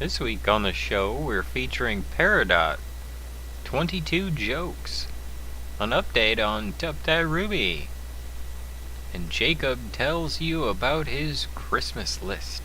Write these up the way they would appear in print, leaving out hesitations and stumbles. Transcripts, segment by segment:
This week on the show, we're featuring Peridot, 22 jokes, an update on Tup That Ruby, and Jacob tells you about his Christmas list.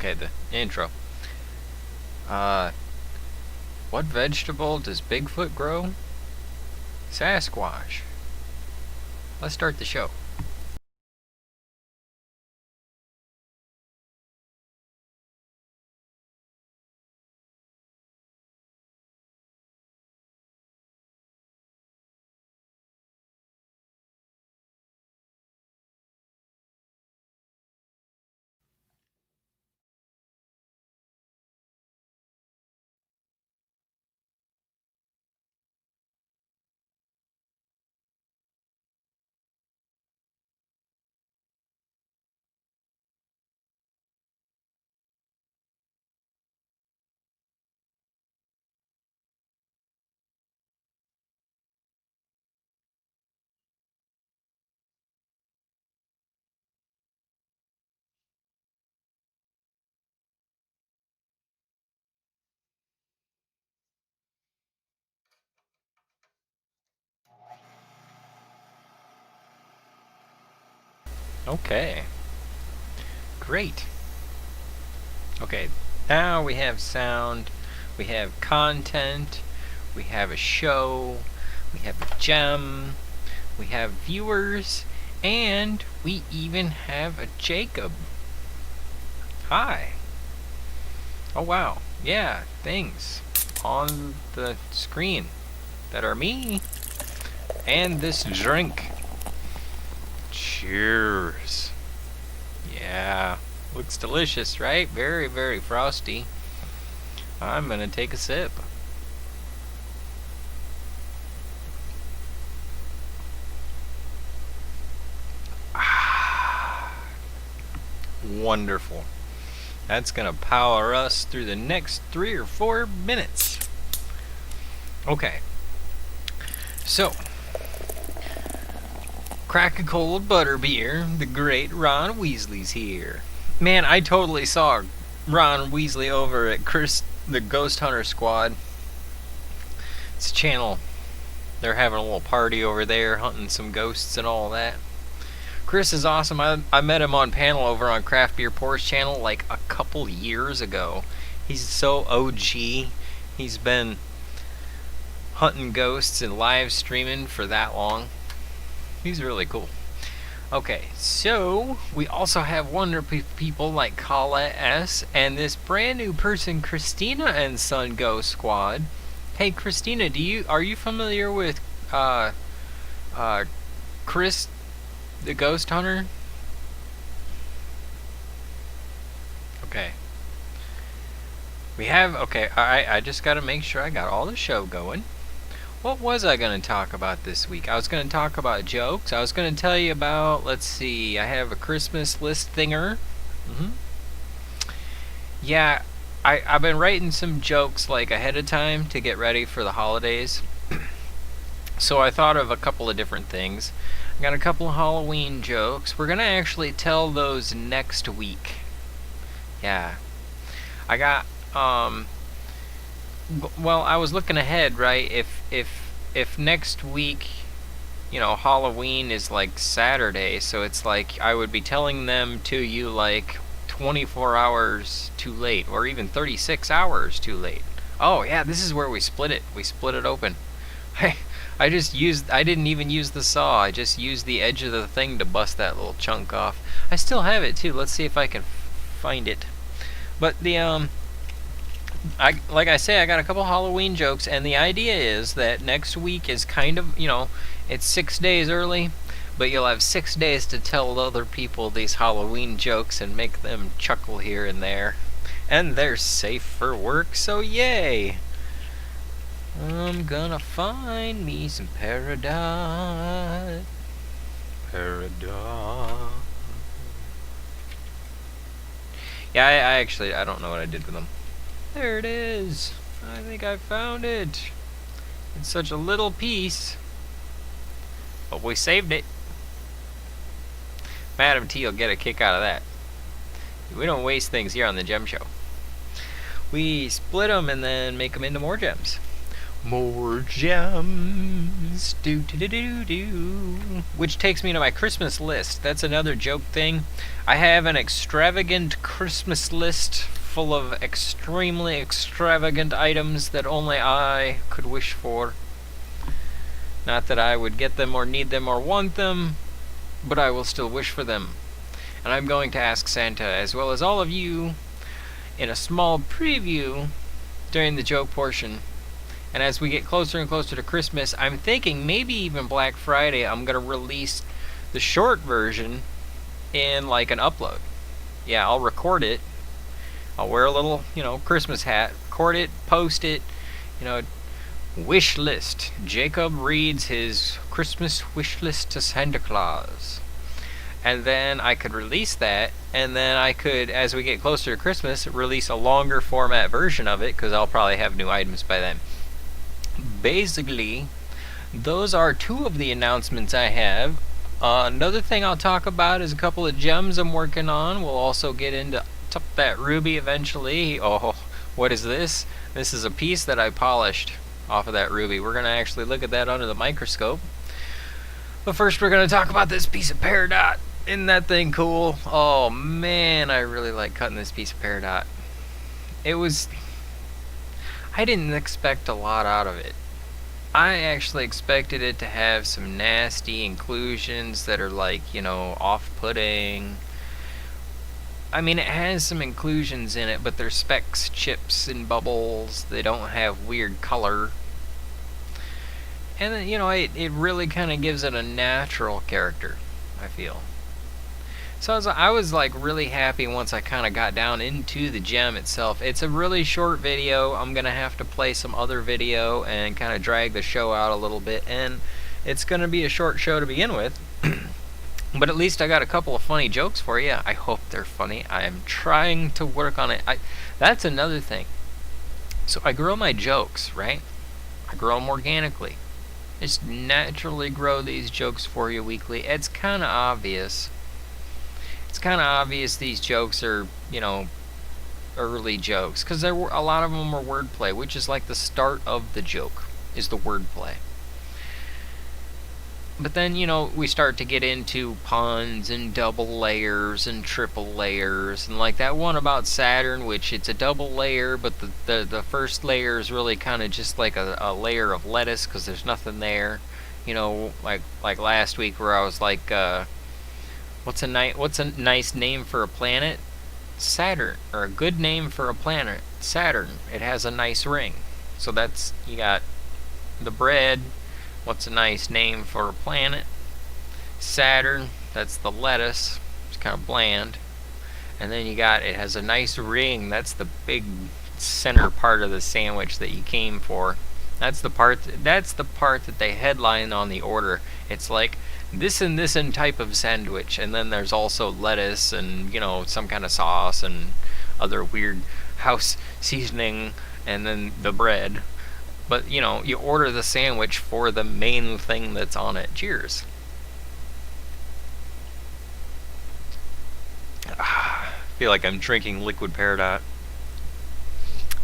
The intro. What vegetable does Bigfoot grow? Sasquatch. Let's start the show. Okay. Great. Okay, now we have sound, we have content, we have a show, we have a gem, we have viewers, and we even have a Jacob. Hi. Oh wow, yeah, things on the screen that are me. And this drink. Cheers. Yeah, looks delicious, right? Very, very frosty. I'm gonna take a sip. Wonderful. That's gonna power us through the next 3 or 4 minutes. Okay. So, crack a cold butterbeer. The great Ron Weasley's here. Man, I totally saw Ron Weasley over at Chris, the Ghost Hunter Squad. It's a channel. They're having a little party over there, hunting some ghosts and all that. Chris is awesome. I met him on panel over on Craft Beer Pours channel like a couple years ago. He's so OG. He's been hunting ghosts and live streaming for that long. He's really cool. Okay, so we also have wonderful people like Kala S and this brand new person, Christina and Son Ghost Squad. Hey Christina, are you familiar with Chris the Ghost Hunter? Okay. Alright, I just gotta make sure I got all the show going. What was I going to talk about this week? I was going to talk about jokes. I was going to tell you about, let's see, I have a Christmas list thinger. Yeah, I've been writing some jokes like ahead of time to get ready for the holidays. So I thought of a couple of different things. I got a couple of Halloween jokes. We're going to actually tell those next week. Yeah. I got, well, I was looking ahead, right? If next week, you know, Halloween is like Saturday, so it's like I would be telling them to you like 24 hours too late, or even 36 hours too late. Oh yeah, this is where we split it. We split it open. I didn't even use the saw. I just used the edge of the thing to bust that little chunk off. I still have it too. Let's see if I can find it. But the like I say, I got a couple Halloween jokes, and the idea is that next week is kind of, you know, it's 6 days early, but you'll have 6 days to tell other people these Halloween jokes and make them chuckle here and there. And they're safe for work, so yay! I'm gonna find me some Peridot. Peridot. Yeah, I don't know what I did with them. There it is. I think I found it. It's such a little piece. But we saved it. Madam T will get a kick out of that. We don't waste things here on the Gem Show. We split them and then make them into more gems. More gems. Do do do do do. Which takes me to my Christmas list. That's another joke thing. I have an extravagant Christmas list full of extremely extravagant items that only I could wish for. Not that I would get them or need them or want them, but I will still wish for them. And I'm going to ask Santa, as well as all of you, in a small preview during the joke portion. And as we get closer and closer to Christmas, I'm thinking maybe even Black Friday, I'm going to release the short version in like an upload. Yeah, I'll record it. I'll wear a little, you know, Christmas hat, record it, post it, you know, wish list. Jacob reads his Christmas wish list to Santa Claus. And then I could release that, and then I could, as we get closer to Christmas, release a longer format version of it, because I'll probably have new items by then. Basically, those are two of the announcements I have. Another thing I'll talk about is a couple of gems I'm working on. We'll also get into that ruby eventually. Oh, what is this? This is a piece that I polished off of that ruby. We're going to actually look at that under the microscope. But first we're going to talk about this piece of Peridot. Isn't that thing cool? Oh man, I really like cutting this piece of Peridot. I didn't expect a lot out of it. I actually expected it to have some nasty inclusions that are like, you know, off-putting. I mean, it has some inclusions in it, but they're specks, chips, and bubbles. They don't have weird color. And then, you know, it really kind of gives it a natural character, I feel. So I was like really happy once I kind of got down into the gem itself. It's a really short video. I'm going to have to play some other video and kind of drag the show out a little bit. And it's going to be a short show to begin with. But at least I got a couple of funny jokes for you. I hope they're funny. I am trying to work on it. That's another thing. So I grow my jokes, right? I grow them organically. Just naturally grow these jokes for you weekly. It's kind of obvious. It's kind of obvious these jokes are, you know, early jokes. Because a lot of them are wordplay, which is like the start of the joke, is the wordplay. But then, you know, we start to get into puns and double layers and triple layers. And like that one about Saturn, which it's a double layer, but the first layer is really kind of just like a layer of lettuce because there's nothing there. You know, like last week where I was like, what's a nice name for a planet? Saturn. Or a good name for a planet? Saturn. It has a nice ring. So that's, you got the bread. What's a nice name for a planet? Saturn. That's the lettuce. It's kind of bland. And then you got, it has a nice ring. That's the big center part of the sandwich that you came for. That's the part that they headline on the order. It's like this and this and type of sandwich, and then there's also lettuce and, you know, some kind of sauce and other weird house seasoning, and then the bread. But, you know, you order the sandwich for the main thing that's on it. Cheers. I feel like I'm drinking liquid Peridot.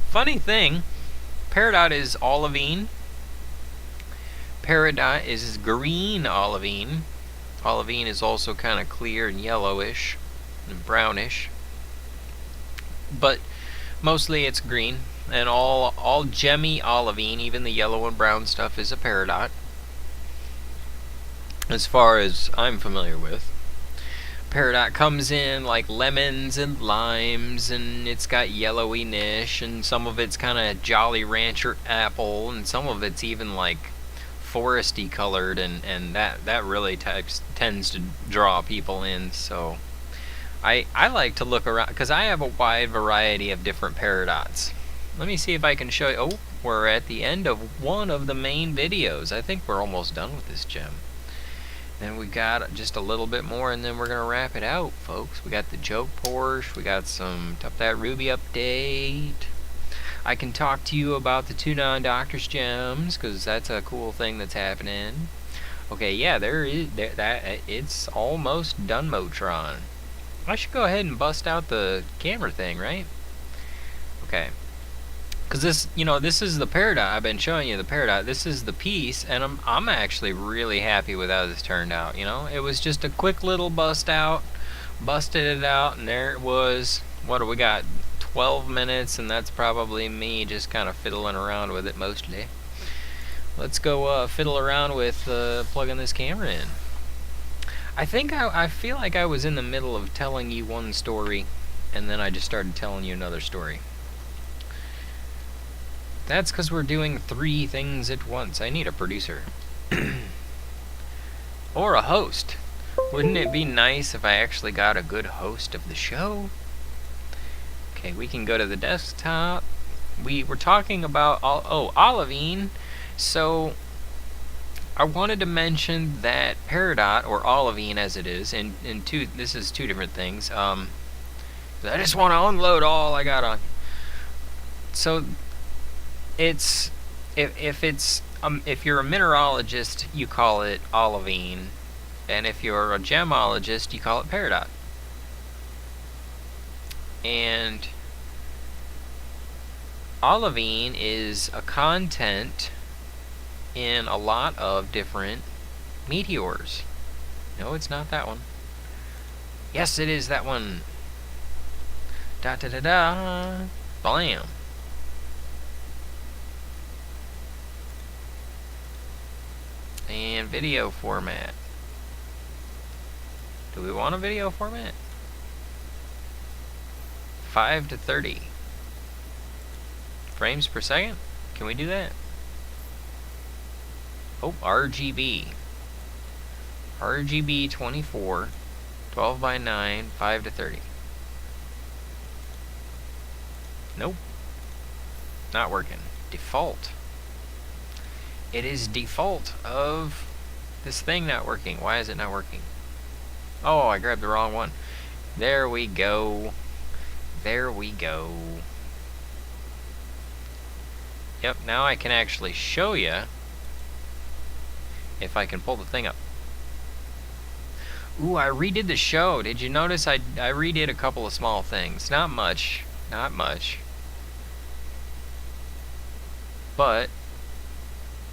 Funny thing, Peridot is olivine. Peridot is green olivine. Olivine is also kind of clear and yellowish and brownish. But mostly it's green. And all gemmy olivine, even the yellow and brown stuff, is a Peridot, as far as I'm familiar with. Peridot comes in like lemons and limes, and it's got yellowy-nish, and some of it's kind of Jolly Rancher apple, and some of it's even like foresty colored, and that really tends to draw people in. So I like to look around, because I have a wide variety of different Peridots. Let me see if I can show you. Oh, we're at the end of one of the main videos. I think we're almost done with this gem. Then we got just a little bit more, and then we're going to wrap it out, folks. We got the joke Porsche. We got some Tough That Ruby update. I can talk to you about the 2 non-doctors gems, because that's a cool thing that's happening. Okay, yeah, it's almost done, Motron. I should go ahead and bust out the camera thing, right? Okay. Because this, you know, this is the Peridot. I've been showing you the Peridot. This is the piece, and I'm actually really happy with how this turned out. You know, it was just a quick little busted it out, and there it was. What do we got? 12 minutes, and that's probably me just kind of fiddling around with it mostly. Let's go fiddle around with plugging this camera in. I think I feel like I was in the middle of telling you one story, and then I just started telling you another story. That's because we're doing 3 things at once. I need a producer. Or a host. Wouldn't it be nice if I actually got a good host of the show? Okay, we can go to the desktop. We were talking about, olivine. So, I wanted to mention that Peridot, or olivine as it is, this is 2 different things. I just want to unload all I got on. So, it's if you're a mineralogist, you call it olivine, and if you're a gemologist, you call it Peridot. And olivine is a content in a lot of different meteors. No, it's not that one. Yes, it is that one. Da da da da. Blam. and video format. Do we want a video format? 5 to 30 frames per second? Can we do that? Oh, RGB. RGB 24, 12 by 9, 5 to 30. Nope. Not working. Default. It is default of this thing not working. Why is it not working? Oh, I grabbed the wrong one. There we go. There we go. Yep, now I can actually show you if I can pull the thing up. Ooh, I redid the show. Did you notice I redid a couple of small things? Not much. Not much. But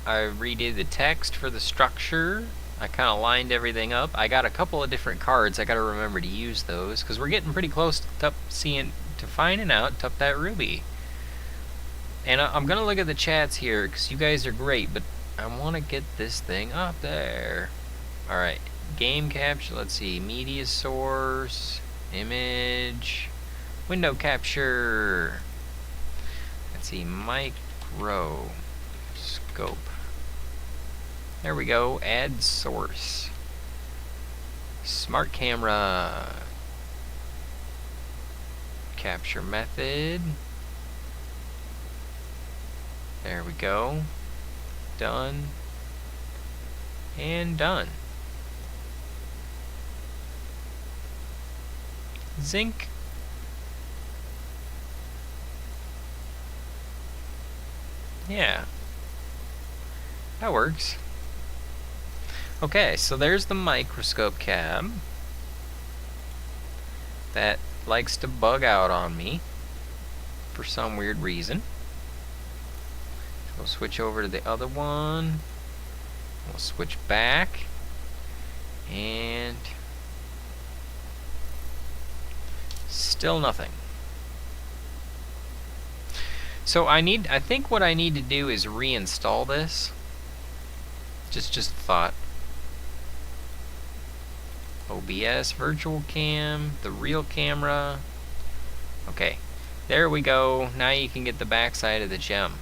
I redid the text for the structure. I kind of lined everything up. I got a couple of different cards. I got to remember to use those because we're getting pretty close to finding out Tup That Ruby. And I'm gonna look at the chats here because you guys are great, but I want to get this thing up there. All right, game capture. Let's see, media source, image, window capture. Let's see, micro scope. There we go. Add source. Smart camera. Capture method. There we go. Done. And done. Zinc. Yeah. That works. Okay, so there's the microscope cab that likes to bug out on me for some weird reason. We'll switch over to the other one. We'll switch back. And still nothing. So I think what I need to do is reinstall this. Just a thought. OBS, virtual cam, the real camera. Okay, there we go. Now you can get the backside of the gem.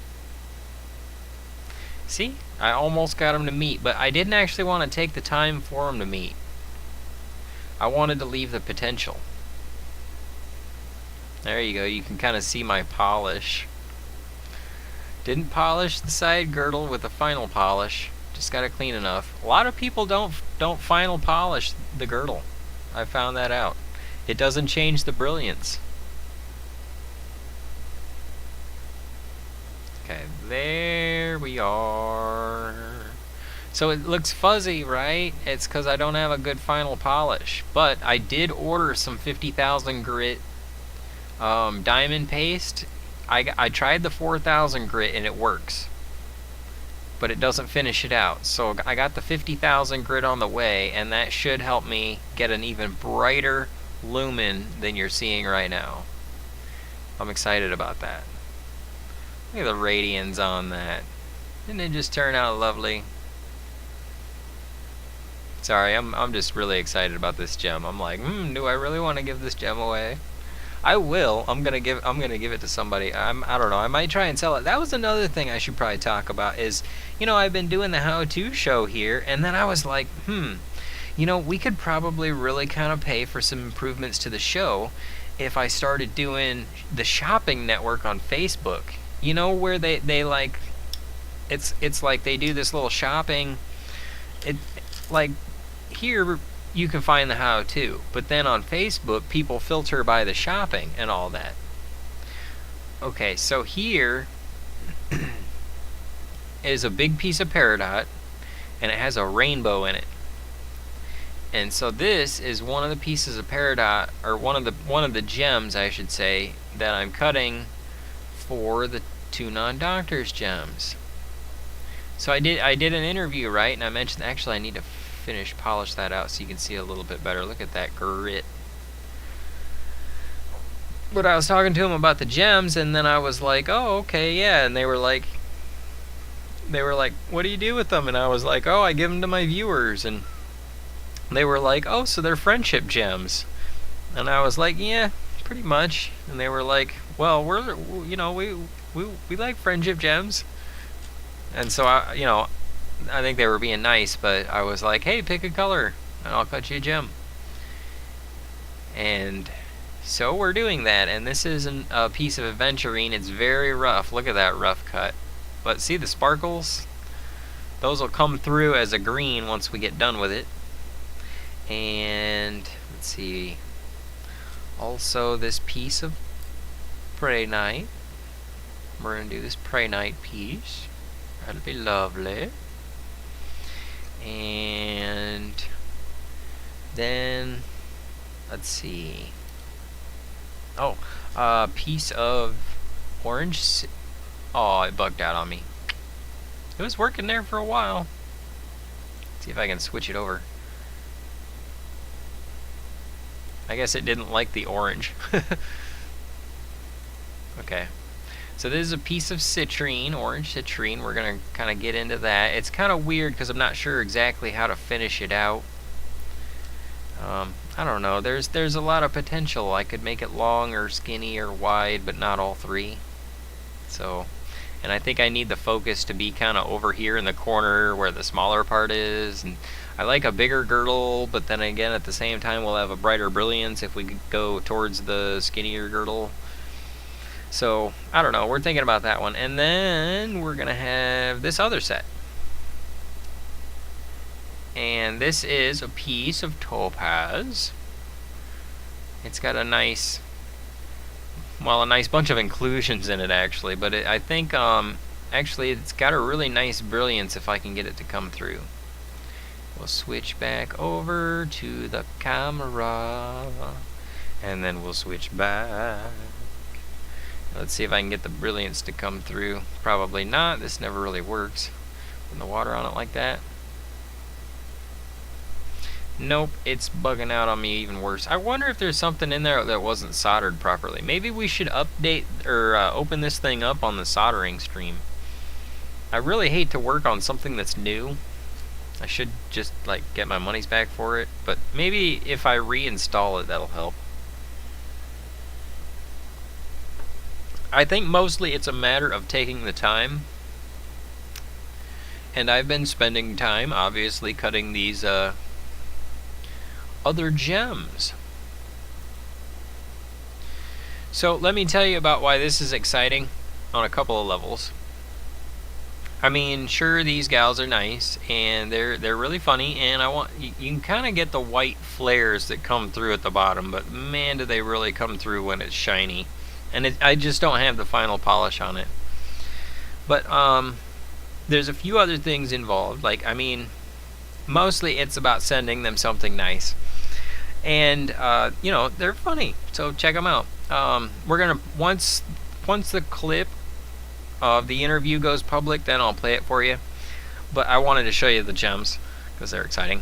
See, I almost got them to meet, but I didn't actually want to take the time for them to meet. I wanted to leave the potential. There you go. You can kind of see my polish. Didn't polish the side girdle with a final polish. Just got it clean enough. A lot of people don't final polish the girdle. I found that out. It doesn't change the brilliance. Okay, there we are. So it looks fuzzy, right? It's because I don't have a good final polish. But I did order some 50,000 grit diamond paste. I tried the 4,000 grit and it works. But it doesn't finish it out. So I got the 50,000 grit on the way, and that should help me get an even brighter lumen than you're seeing right now. I'm excited about that. Look at the radians on that. Didn't it just turn out lovely? Sorry, I'm just really excited about this gem. I'm like, do I really want to give this gem away? I will. I'm gonna give it to somebody. I don't know. I might try and sell it. That was another thing I should probably talk about is, I've been doing the how-to show here, and then I was like, we could probably really kind of pay for some improvements to the show if I started doing the shopping network on Facebook. Where they like, it's like they do this little shopping. It like here. You can find the how-to, but then on Facebook people filter by the shopping and all that. Okay, so here is a big piece of Peridot and it has a rainbow in it. And so this is one of the pieces of Peridot, or one of the gems I should say, that I'm cutting for the 2 non-doctors gems. So I did an interview, right? And I mentioned actually I need to polish that out so you can see a little bit better. Look at that grit. But I was talking to them about the gems, and then I was like, oh, okay, yeah. And they were like, they were like, what do you do with them? And I was like, oh, I give them to my viewers. And they were like, oh, so they're friendship gems. And I was like, yeah, pretty much. And they were like, well, we like friendship gems. And so I think they were being nice, but I was like, hey, pick a color and I'll cut you a gem. And so we're doing that, and this is a piece of aventurine. It's very rough. Look at that rough cut. But see the sparkles? Those will come through as a green once we get done with it. And let's see. Also this piece of Peridot. We're going to do this Peridot piece. That'll be lovely. And then let's see. Oh, a piece of orange. Oh, it bugged out on me. It was working there for a while. Let's see if I can switch it over. I guess it didn't like the orange. Okay. So this is a piece of citrine, orange citrine. We're going to kind of get into that. It's kind of weird because I'm not sure exactly how to finish it out. I don't know. There's a lot of potential. I could make it long or skinny or wide, but not all three. So, and I think I need the focus to be kind of over here in the corner where the smaller part is. And I like a bigger girdle, but then again, at the same time, we'll have a brighter brilliance if we go towards the skinnier girdle. So, I don't know. We're thinking about that one. And then we're going to have this other set. And this is a piece of topaz. It's got a nice bunch of inclusions in it, actually. But I think, actually, it's got a really nice brilliance if I can get it to come through. We'll switch back over to the camera. And then we'll switch back. Let's see if I can get the brilliance to come through. Probably not. This never really works. Putting the water on it like that. Nope, it's bugging out on me even worse. I wonder if there's something in there that wasn't soldered properly. Maybe we should update or open this thing up on the soldering stream. I really hate to work on something that's new. I should just like get my money's back for it, but maybe if I reinstall it, that'll help. I think mostly it's a matter of taking the time. And I've been spending time, obviously, cutting these other gems. So let me tell you about why this is exciting on a couple of levels. I mean, sure, these gals are nice and they're really funny, and you can kind of get the white flares that come through at the bottom, but man, do they really come through when it's shiny. And I just don't have the final polish on it. But there's a few other things involved. Like, I mean, mostly it's about sending them something nice. And they're funny, so check them out. We're gonna once the clip of the interview goes public, then I'll play it for you. But I wanted to show you the gems because they're exciting.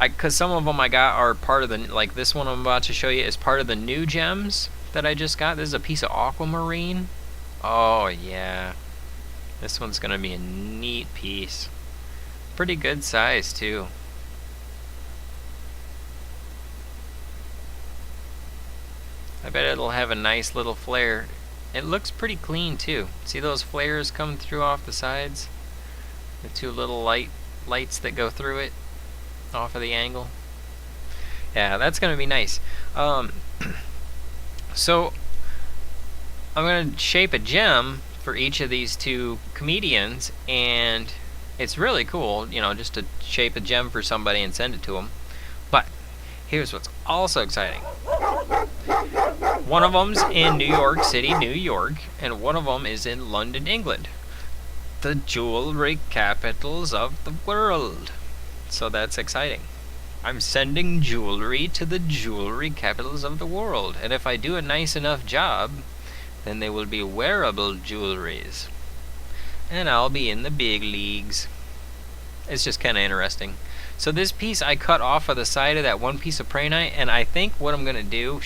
Because some of them I got are part of the, like this one I'm about to show you is part of the new gems that I just got. This is a piece of aquamarine. Oh yeah, this one's gonna be a neat piece. Pretty good size too. I bet it'll have a nice little flare. It looks pretty clean too. See those flares coming through off the sides? The two little lights that go through it off of the angle. Yeah, that's gonna be nice. So I'm gonna shape a gem for each of these two comedians, and it's really cool, just to shape a gem for somebody and send it to them. But here's what's also exciting. One of them's in New York City, New York, and one of them is in London, England. The jewelry capitals of the world. So that's exciting. I'm sending jewelry to the jewelry capitals of the world. And if I do a nice enough job, then they will be wearable jewelries. And I'll be in the big leagues. It's just kind of interesting. So this piece I cut off of the side of that one piece of Peridot, and I think what I'm going to do,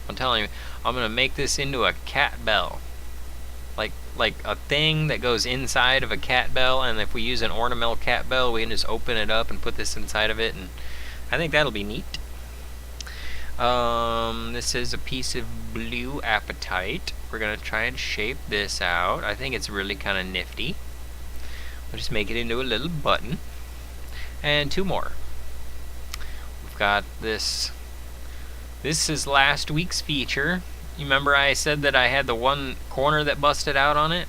I'm telling you, I'm going to make this into a cat bell. Like like a thing that goes inside of a cat bell, and if we use an ornamental cat bell, we can just open it up and put this inside of it, and I think that'll be neat. This is a piece of blue apatite. We're gonna try and shape this out. I think it's really kind of nifty. We'll just make it into a little button. And 2 more. We've got this. This is last week's feature. You remember I said that I had the one corner that busted out on it?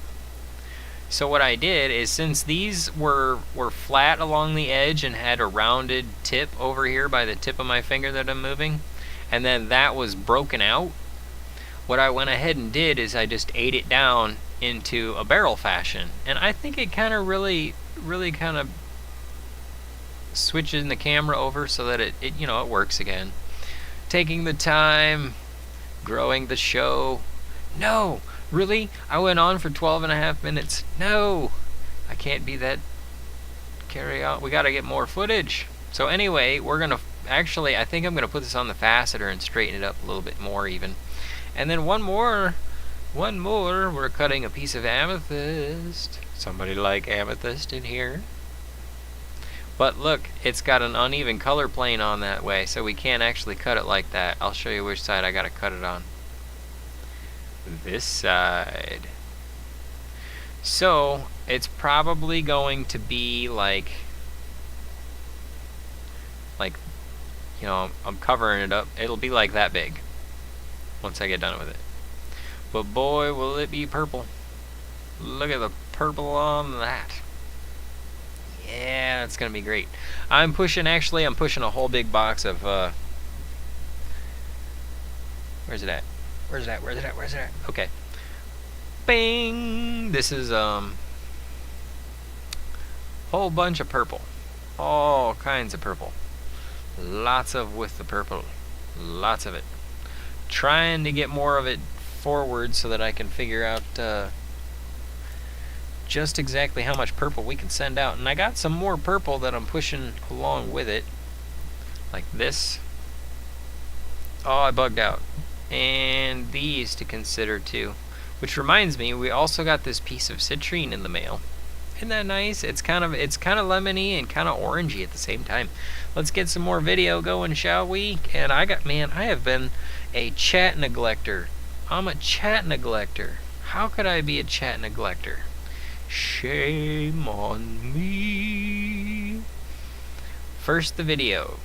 So what I did is, since these were flat along the edge and had a rounded tip over here by the tip of my finger that I'm moving, and then that was broken out, what I went ahead and did is I just ate it down into a barrel fashion. And I think it kind of really kind of switches the camera over so that it you know, it works again. Taking the time, growing the show. No, really? I went on for 12.5 minutes. No, I can't be that carry on. We got to get more footage. So anyway, we're gonna actually, I think I'm gonna put this on the faceter and straighten it up a little bit more even. And then one more, we're cutting a piece of amethyst. Somebody like amethyst in here? But look, it's got an uneven color plane on that way, so we can't actually cut it like that. I'll show you which side I gotta cut it on. This side. So, it's probably going to be like, you know, I'm covering it up. It'll be like that big once I get done with it. But boy, will it be purple. Look at the purple on that. Yeah, it's gonna be great. I'm pushing a whole big box of where's it at? Okay. Bing! This is whole bunch of purple. All kinds of purple. Lots of with the purple. Lots of it. Trying to get more of it forward so that I can figure out just exactly how much purple we can send out. And I got some more purple that I'm pushing along with it, like this. Oh, I bugged out. And these to consider too. Which reminds me, we also got this piece of citrine in the mail. Isn't that nice? It's kind of lemony and kind of orangey at the same time. Let's get some more video going, shall we? And I have been a chat neglector. I'm a chat neglector. How could I be a chat neglector? Shame on me. First, the video.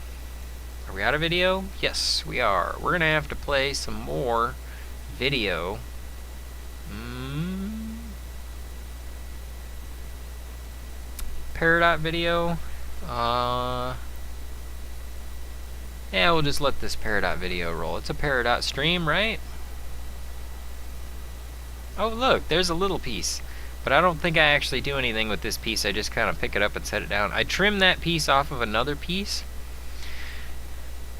Are we out of video? Yes, we are. We're gonna have to play some more video. Peridot video. Yeah, we'll just let this Peridot video roll. It's a Peridot stream, right? Oh, look, there's a little piece. But I don't think I actually do anything with this piece. I just kind of pick it up and set it down. I trimmed that piece off of another piece.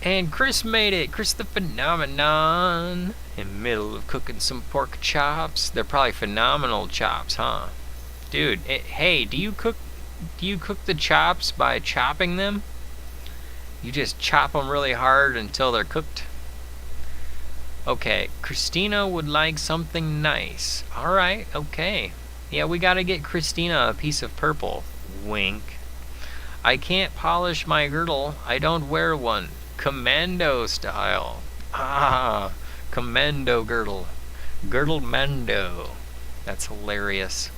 And Chris made it. Chris the Phenomenon. In the middle of cooking some pork chops. They're probably phenomenal chops, huh? Dude, hey, do you cook the chops by chopping them? You just chop them really hard until they're cooked? Okay, Christina would like something nice. Alright, okay. Yeah, we gotta get Christina a piece of purple. Wink. I can't polish my girdle. I don't wear one. Commando style. Ah, commando girdle. Girdle mando. That's hilarious.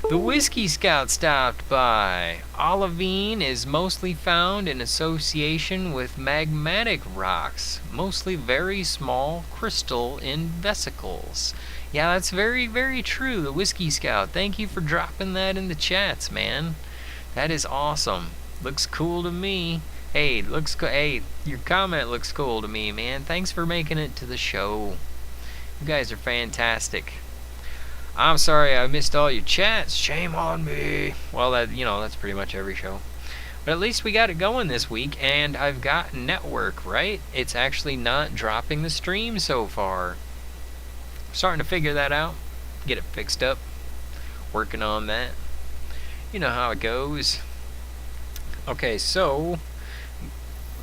The Whiskey Scout stopped by. Olivine is mostly found in association with magmatic rocks, mostly very small crystal in vesicles. Yeah, that's very, very true, the Whiskey Scout. Thank you for dropping that in the chats, man. That is awesome. Looks cool to me. Hey, hey, your comment looks cool to me, man. Thanks for making it to the show. You guys are fantastic. I'm sorry I missed all your chats. Shame on me. Well, that's pretty much every show. But at least we got it going this week, and I've got network, right? It's actually not dropping the stream so far. Starting to figure that out. Get it fixed up. Working on that. You know how it goes. Okay, so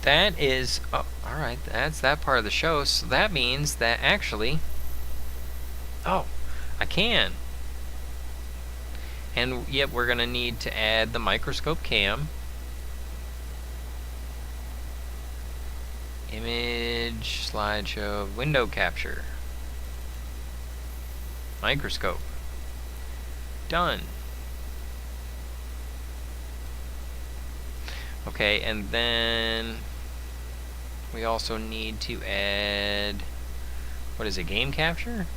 that is... Oh, alright, that's that part of the show. So that means that actually... Oh, I can. And yet we're going to need to add the microscope cam. Image, slideshow, window capture. Microscope. Done. Okay, and then we also need to add, what is it, game capture?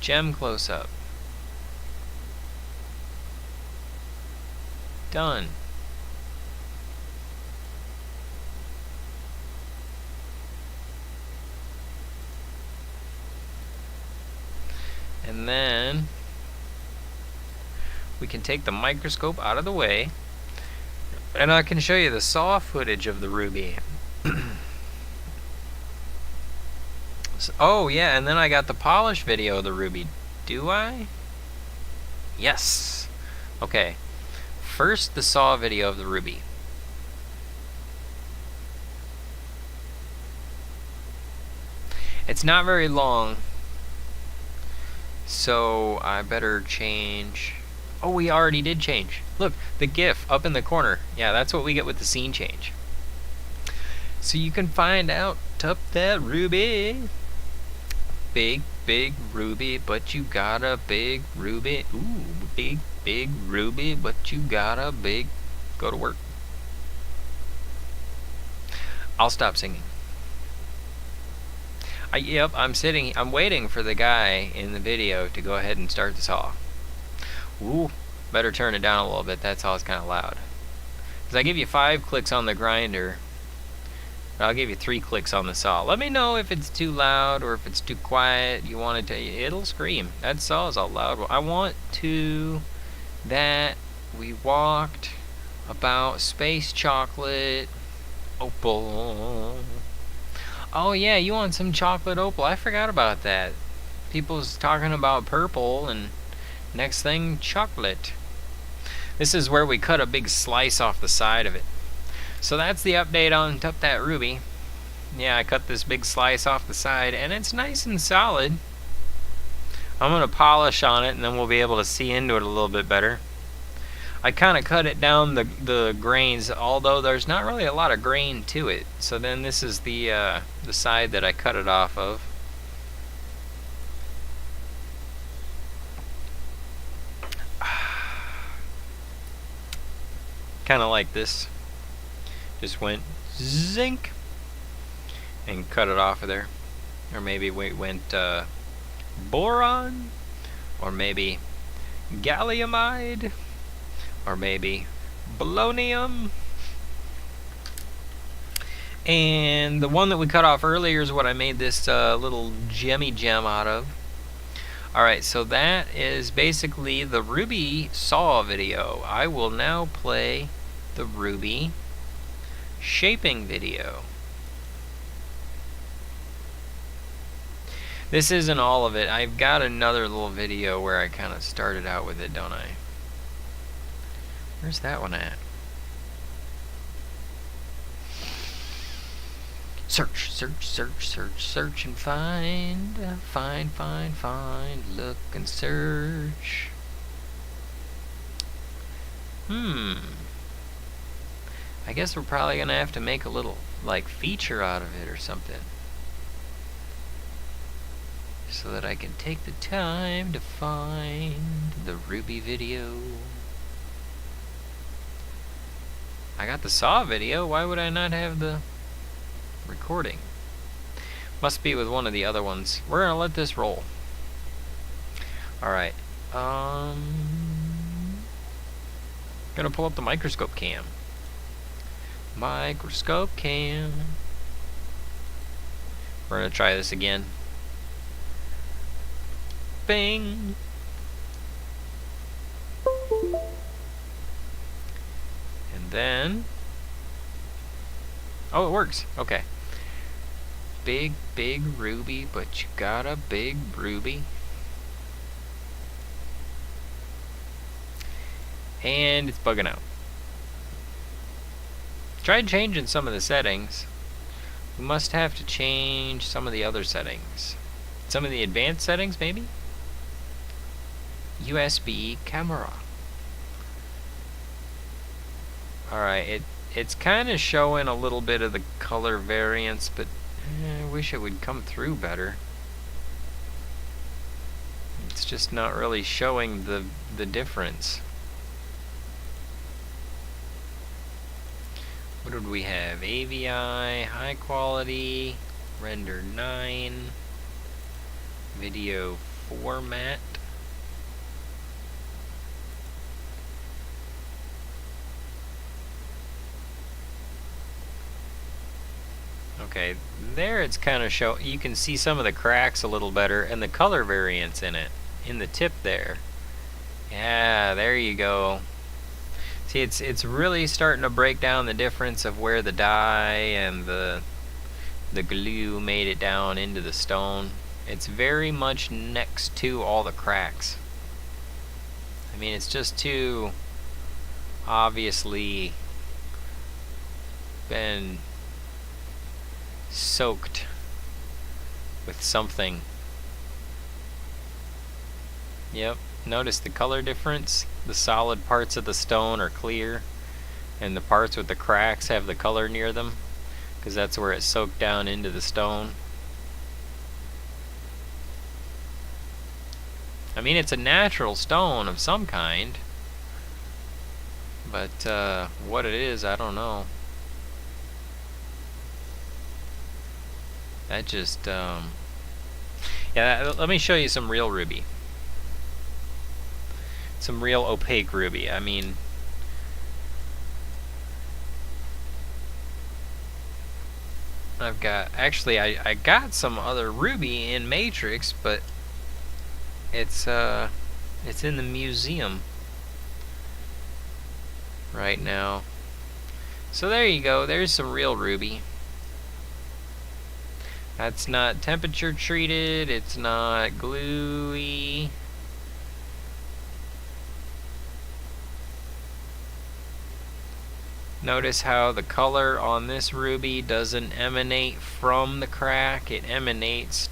Gem close-up. Done. And then we can take the microscope out of the way, and I can show you the saw footage of the ruby. Oh yeah, and then I got the polish video of the ruby. Do I? Yes. Okay. First, the saw video of the ruby. It's not very long, so I better change. Oh, we already did change. Look, the GIF up in the corner. Yeah, that's what we get with the scene change. So you can find out up that ruby. Big, big ruby, but you got a big ruby. Ooh, big, big ruby, but you got a big. Go to work. I'll stop singing. Yep, I'm waiting for the guy in the video to go ahead and start the saw. Ooh, better turn it down a little bit. That saw's kind of loud. Because I give you 5 clicks on the grinder, but I'll give you 3 clicks on the saw. Let me know if it's too loud or if it's too quiet. You want it to, it'll scream. That saw is all loud. I want to that we walked about space chocolate opal. Oh yeah, you want some chocolate opal. I forgot about that. People's talking about purple and next thing, chocolate. This is where we cut a big slice off the side of it. So that's the update on Up That Ruby. Yeah, I cut this big slice off the side and it's nice and solid. I'm going to polish on it and then we'll be able to see into it a little bit better. I kind of cut it down the grains, although there's not really a lot of grain to it. So then this is the side that I cut it off of. Kind of like this. Just went zinc and cut it off of there. Or maybe we went boron, or maybe galliumide, or maybe polonium. And the one that we cut off earlier is what I made this little gemmy gem out of. Alright, so that is basically the ruby saw video. I will now play the ruby shaping video. This isn't all of it. I've got another little video where I kind of started out with it, don't I? Where's that one at? Search, search, search, search, search and find. Find, find, find. Look and search. I guess we're probably gonna have to make a little, like, feature out of it or something. So that I can take the time to find the ruby video. I got the saw video. Why would I not have the recording? Must be with one of the other ones. We're gonna let this roll. Alright. Gonna pull up the microscope cam. Microscope cam. We're gonna try this again. Bing. And then, oh, it works. Okay. Big, big ruby, but you got a big ruby. And it's bugging out. Tried changing some of the settings. We must have to change some of the other settings. Some of the advanced settings, maybe? USB camera. Alright, it's kind of showing a little bit of the color variance, but I wish it would come through better. It's just not really showing the difference. What did we have? AVI, high quality, render 9, video format. Okay, there it's kind of you can see some of the cracks a little better and the color variance in it, in the tip there. Yeah, there you go. See, it's really starting to break down the difference of where the dye and the glue made it down into the stone. It's very much next to all the cracks. I mean, it's just too obviously been soaked with something. Yep, notice the color difference. The solid parts of the stone are clear, and the parts with the cracks have the color near them, because that's where it soaked down into the stone. I mean, it's a natural stone of some kind, but what it is, I don't know. That just, yeah, let me show you some real ruby. Some real opaque ruby. I mean, I've got, actually, I got some other ruby in Matrix, but it's in the museum right now. So there you go, there's some real ruby. That's not temperature treated, it's not gluey. Notice how the color on this ruby doesn't emanate from the crack, it emanates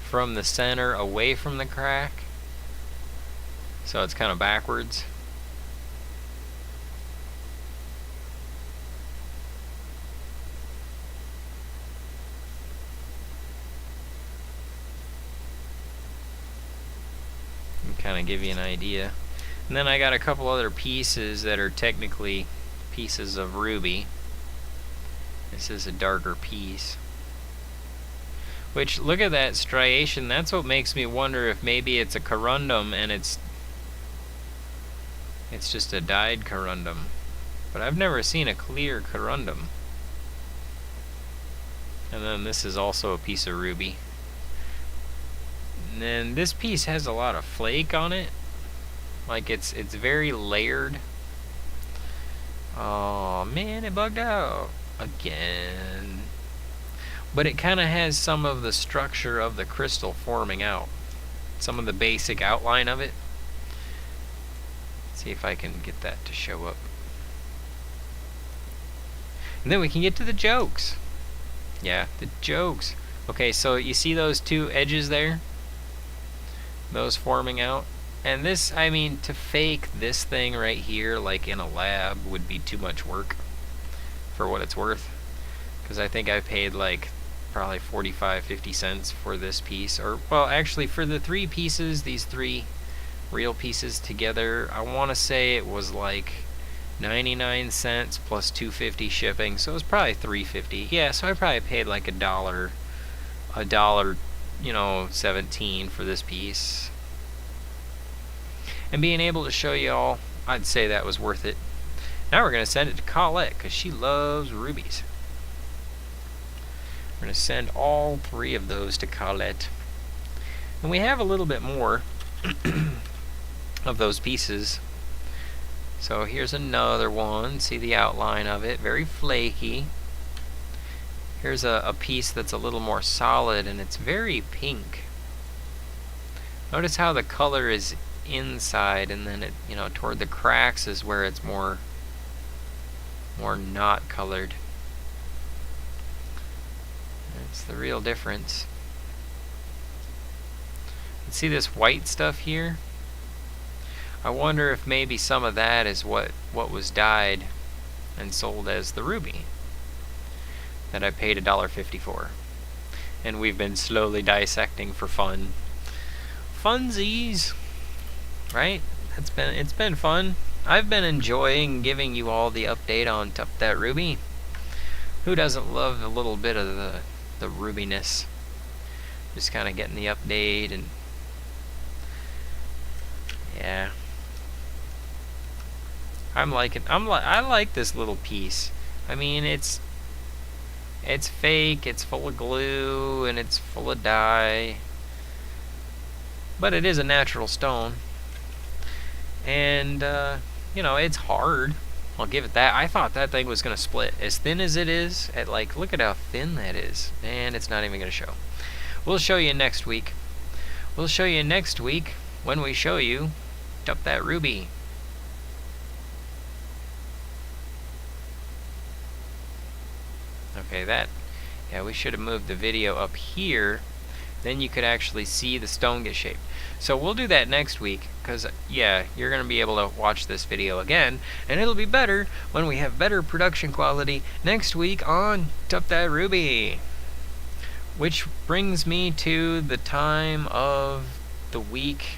from the center away from the crack. So it's kind of backwards. Kind of give you an idea. And then I got a couple other pieces that are technically pieces of ruby. This is a darker piece. Which, look at that striation. That's what makes me wonder if maybe it's a corundum and it's just a dyed corundum. But I've never seen a clear corundum. And then this is also a piece of ruby. And then this piece has a lot of flake on it. Like it's very layered. Oh man, it bugged out again. But it kind of has some of the structure of the crystal forming out. Some of the basic outline of it. Let's see if I can get that to show up. And then we can get to the jokes. Yeah, the jokes. Okay, so you see those two edges there? Those forming out. And this, I mean, to fake this thing right here like in a lab would be too much work for what it's worth, because I think I paid like probably 45-50 cents for this piece. Or, well, actually for the three pieces, these three real pieces together, I want to say it was like 99 cents plus $2.50 shipping, so it was probably $3.50. Yeah, so I probably paid like a dollar, you know, 17 for this piece. And being able to show you all, I'd say that was worth it. Now we're going to send it to Colette, because she loves rubies. We're going to send all three of those to Colette. And we have a little bit more of those pieces. So here's another one. See the outline of it, very flaky. Here's a piece that's a little more solid, and it's very pink. Notice how the color is inside, and then it, you know, toward the cracks is where it's more not colored. That's the real difference. See this white stuff here? I wonder if maybe some of that is what was dyed and sold as the ruby that I paid $1.50 for. And we've been slowly dissecting for fun. Funsies! Right? It's been fun. I've been enjoying giving you all the update on Top That Ruby. Who doesn't love a little bit of the rubiness? Just kind of getting the update and yeah. I like this little piece. I mean, it's fake, it's full of glue, and it's full of dye. But it is a natural stone. And, you know, it's hard. I'll give it that. I thought that thing was going to split. As thin as it is, look at how thin that is. And it's not even going to show. We'll show you next week. We'll show you next week when we show you Top That Ruby. Okay, yeah, we should have moved the video up here. Then you could actually see the stone get shaped. So we'll do that next week, because, yeah, you're going to be able to watch this video again, and it'll be better when we have better production quality next week on Top That Ruby. Which brings me to the time of the week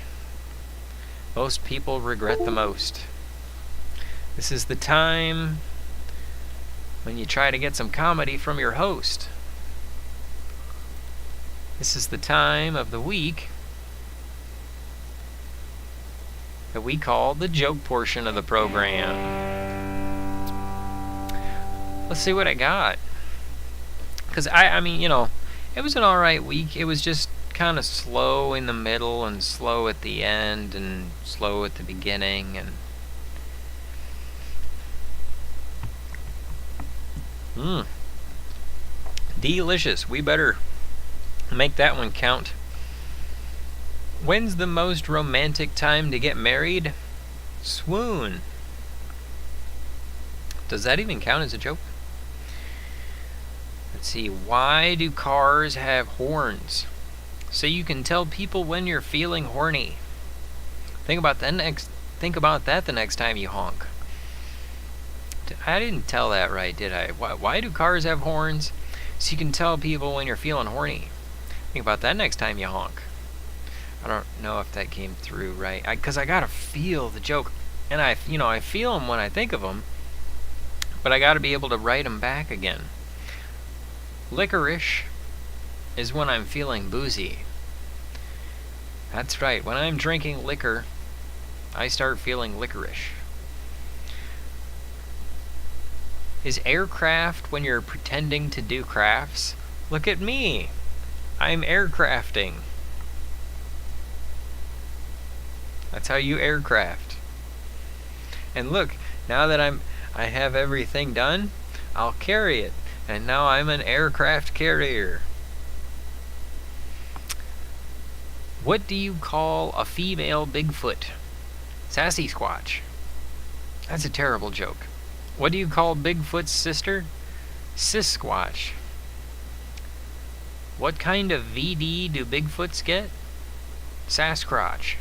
most people regret the most. This is the time when you try to get some comedy from your host. This is the time of the week that we call the joke portion of the program. Let's see what I got. Because I mean, you know, it was an alright week. It was just kind of slow in the middle and slow at the end and slow at the beginning and delicious. We better make that one count. When's the most romantic time to get married? Swoon. Does that even count as a joke? Let's see. Why do cars have horns? So you can tell people when you're feeling horny. Think about that the next time you honk. I didn't tell that right, did I? Why do cars have horns? So you can tell people when you're feeling horny. Think about that next time you honk. I don't know if that came through right. Because I gotta feel the joke. And I feel them when I think of them. But I gotta be able to write them back again. Licorice is when I'm feeling boozy. That's right. When I'm drinking liquor, I start feeling licorice. Is aircraft when you're pretending to do crafts? Look at me. I'm aircrafting. That's how you aircraft. And look, now that I have everything done, I'll carry it. And now I'm an aircraft carrier. What do you call a female Bigfoot? Sassy Squatch. That's a terrible joke. What do you call Bigfoot's sister? Sisquatch. What kind of VD do Bigfoots get? Sasquatch.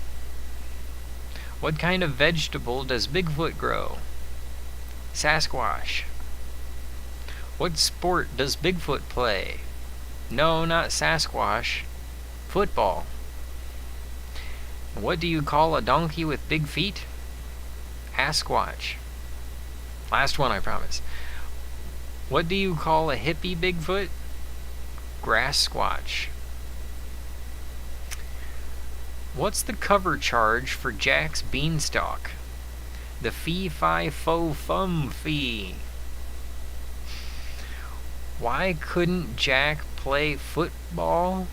What kind of vegetable does Bigfoot grow? Sasquatch. What sport does Bigfoot play? No, not Sasquatch. Football. What do you call a donkey with big feet? Asquatch. Last one, I promise. What do you call a hippie Bigfoot? Grass Squatch. What's the cover charge for Jack's Beanstalk? The fee-fi-fo-fum fee. Why couldn't Jack play football?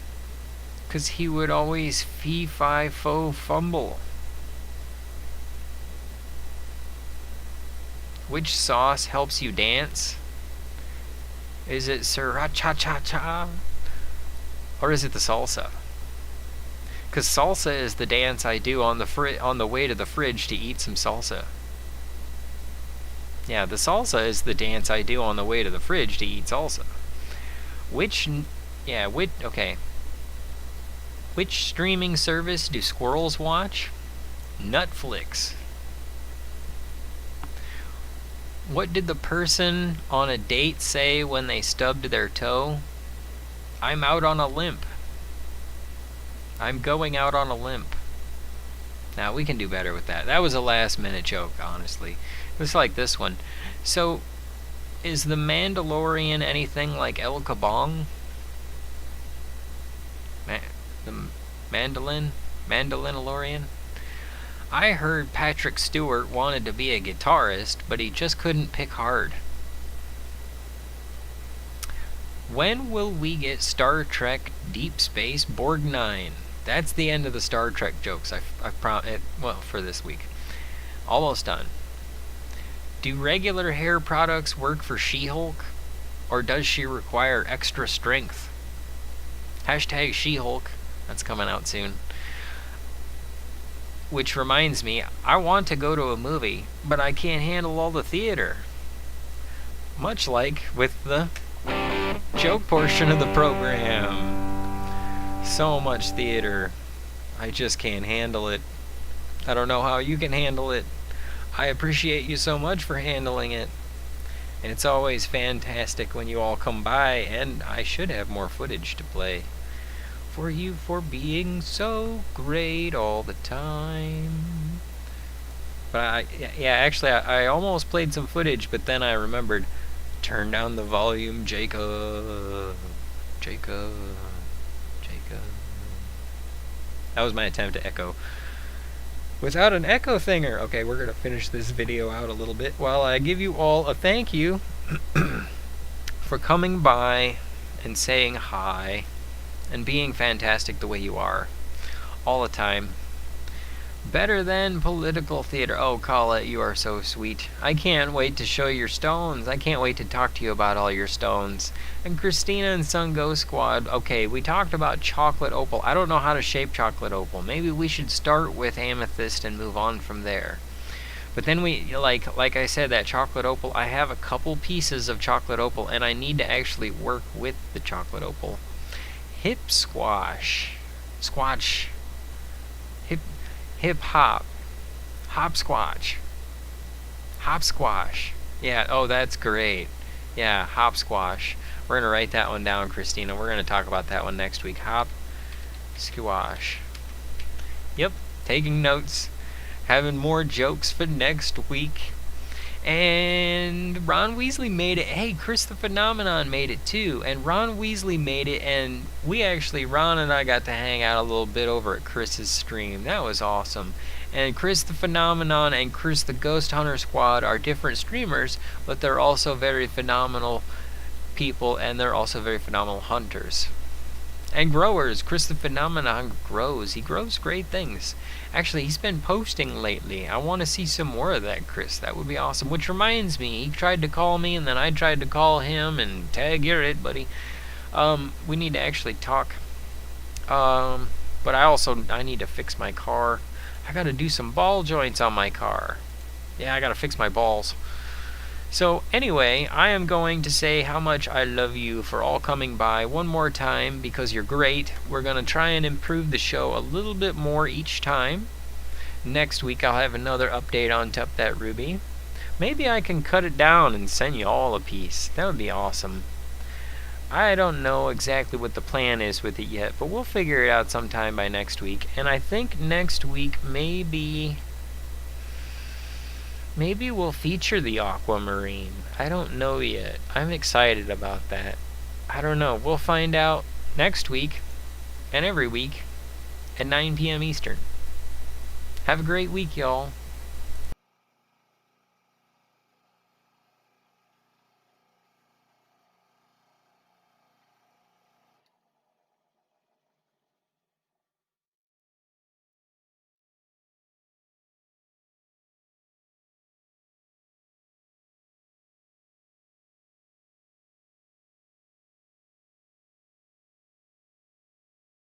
'Cause he would always fee-fi-fo-fumble. Which sauce helps you dance? Is it sriracha-cha-cha? Or is it the salsa? Because salsa is the dance I do on the way to the fridge to eat some salsa. Yeah, the salsa is the dance I do on the way to the fridge to eat salsa. Okay. Which streaming service do squirrels watch? Nutflix. What did the person on a date say when they stubbed their toe? I'm out on a limp. I'm going out on a limp. Now, we can do better with that. That was a last-minute joke, honestly. It's like this one. So, is the Mandalorian anything like El Kabong? The Mandalinalorian? I heard Patrick Stewart wanted to be a guitarist, but he just couldn't pick hard. When will we get Star Trek Deep Space Borg 9? That's the end of the Star Trek jokes. Well, for this week. Almost done. Do regular hair products work for She-Hulk? Or does she require extra strength? Hashtag She-Hulk. That's coming out soon. Which reminds me, I want to go to a movie, but I can't handle all the theater. Much like with the joke portion of the program. So much theater. I just can't handle it. I don't know how you can handle it. I appreciate you so much for handling it. And it's always fantastic when you all come by, and I should have more footage to play. For you for being so great all the time. But I almost played some footage, but then I remembered, turn down the volume, Jacob. That was my attempt to echo without an echo thinger. Okay, we're gonna finish this video out a little bit while I give you all a thank you for coming by and saying hi and being fantastic the way you are all the time. Better than political theater. Oh, Colette, you are so sweet. I can't wait to show your stones. I can't wait to talk to you about all your stones. And Christina and Sun Ghost Squad. Okay, we talked about chocolate opal. I don't know how to shape chocolate opal. Maybe we should start with amethyst and move on from there. But then we, like I said, that chocolate opal, I have a couple pieces of chocolate opal, and I need to actually work with the chocolate opal. Hip squash. Squash. Hip hop. Hopsquatch. Hopsquash. Yeah, oh, that's great. Yeah, hopsquash. We're going to write that one down, Christina. We're going to talk about that one next week. Hop squash. Yep, taking notes. Having more jokes for next week. And Ron Weasley made it. Hey, Chris the Phenomenon made it too. And Ron Weasley made it. And Ron and I got to hang out a little bit over at Chris's stream. That was awesome. And Chris the Phenomenon and Chris the Ghost Hunter Squad are different streamers, but they're also very phenomenal people, and they're also very phenomenal hunters. And growers. Chris the Phenomenon grows. He grows great things. Actually, he's been posting lately. I want to see some more of that, Chris. That would be awesome. Which reminds me, he tried to call me, and then I tried to call him, and tag, you're it, buddy. We need to actually talk. But I need to fix my car. I gotta do some ball joints on my car. Yeah, I gotta fix my balls. So anyway, I am going to say how much I love you for all coming by one more time, because you're great. We're going to try and improve the show a little bit more each time. Next week I'll have another update on Tup That Ruby. Maybe I can cut it down and send you all a piece. That would be awesome. I don't know exactly what the plan is with it yet, but we'll figure it out sometime by next week. And I think next week maybe we'll feature the aquamarine. I don't know yet. I'm excited about that. I don't know. We'll find out next week and every week at 9 p.m. Eastern. Have a great week, y'all.